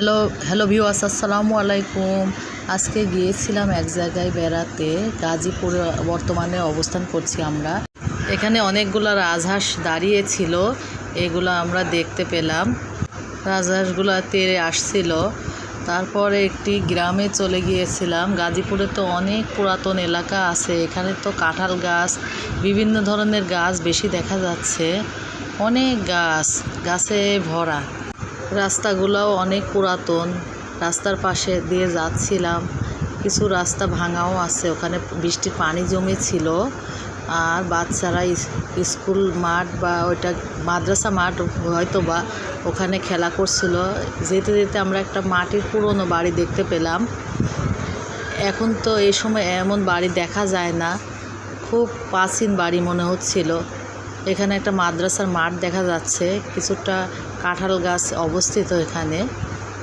Hello hello viewers, আসসালামু আলাইকুম। আজকে গিয়েছিলাম এক জায়গায় বেড়াতে। গাজীপুরে বর্তমানে অবস্থান করছি আমরা। এখানে অনেকগুলো রাজহাঁস দাঁড়িয়ে ছিল, এগুলো আমরা দেখতে পেলাম। রাজহাঁসগুলো তেড়ে আসছিল। তারপরে একটি গ্রামে চলে গিয়েছিলাম। গাজীপুরে তো অনেক পুরাতন এলাকা আছে, এখানে তো কাঁঠাল গাছ, বিভিন্ন ধরনের গাছ বেশি দেখা যাচ্ছে। অনেক গাছে ভরা। রাস্তাগুলোও অনেক পুরাতন। রাস্তার পাশে দিয়ে যাচ্ছিলাম, কিছু রাস্তা ভাঙাও আছে, ওখানে বৃষ্টির পানি জমেছিল। আর বাচ্চারা স্কুল মাঠ বা ওইটা মাদ্রাসা মাঠ হয়তো বা, ওখানে খেলা করছিল। যেতে যেতে আমরা একটা মাটির পুরনো বাড়ি দেখতে পেলাম। এখন তো এই সময় এমন বাড়ি দেখা যায় না, খুব প্রাচীন বাড়ি মনে হচ্ছিল। এখানে একটা মাদ্রাসার মাঠ দেখা যাচ্ছে, কিছুটা কাঁঠাল গাছ অবস্থিত এখানে।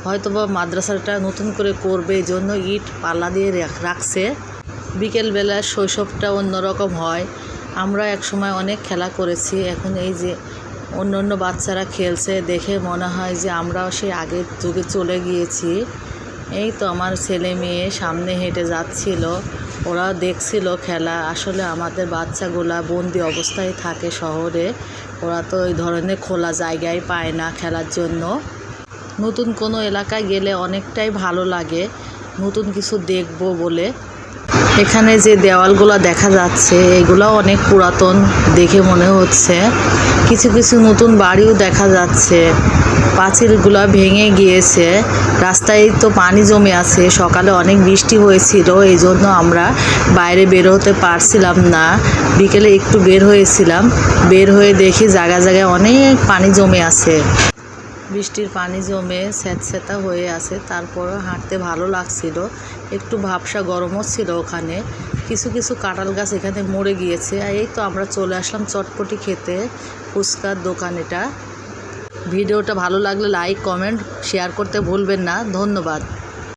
হয়তোবা মাদ্রাসাটা নতুন করে করবে, এই জন্য ইট পাল্লা দিয়ে রাখছে। বিকেলবেলা শৈশবটা অন্যরকম হয়। আমরা একসময় অনেক খেলা করেছি, এখন এই যে অন্য অন্য বাচ্চারা খেলছে দেখে মনে হয় যে আমরাও সেই আগের যুগে চলে গিয়েছি। এই তো আমার ছেলে মেয়ে সামনে হেঁটে যাচ্ছিল, ওরা দেখছিল খেলা। আসলে আমাদের বাচ্চাগুলা বন্দি অবস্থায় থাকে শহরে, ওরা তো ওই ধরনের খোলা জায়গায় পায় না খেলার জন্য। নতুন কোনো এলাকায় গেলে অনেকটাই ভালো লাগে, নতুন কিছু দেখবো বলে। এখানে যে দেওয়ালগুলো দেখা যাচ্ছে এগুলো অনেক পুরাতন দেখে মনে হচ্ছে। কিছু কিছু নতুন বাড়িও দেখা যাচ্ছে। পাঁচিলগুলো ভেঙে গিয়েছে, রাস্তায় তো পানি জমে আছে। সকালে অনেক বৃষ্টি হয়েছিল, এই জন্য আমরা বাইরে বের হতে পারছিলাম না। বিকেলে একটু বের হয়েছিলাম, বের হয়ে দেখি জায়গায় জায়গায় অনেক পানি জমে আছে। বৃষ্টির পানি জমে স্যাঁতস্যাঁতা হয়ে আছে, তারপরও হাঁটতে ভালো লাগছিল। একটু ভাবসা গরমও ছিল ওখানে। কিছু কিছু কাঁঠাল গাছ এখানে মরে গিয়েছে। আর এই তো আমরা চলে আসলাম চটপটি খেতে, ফুচকার দোকান এটা। ভিডিওটা ভালো লাগলে লাইক কমেন্ট শেয়ার করতে ভুলবেন না। ধন্যবাদ।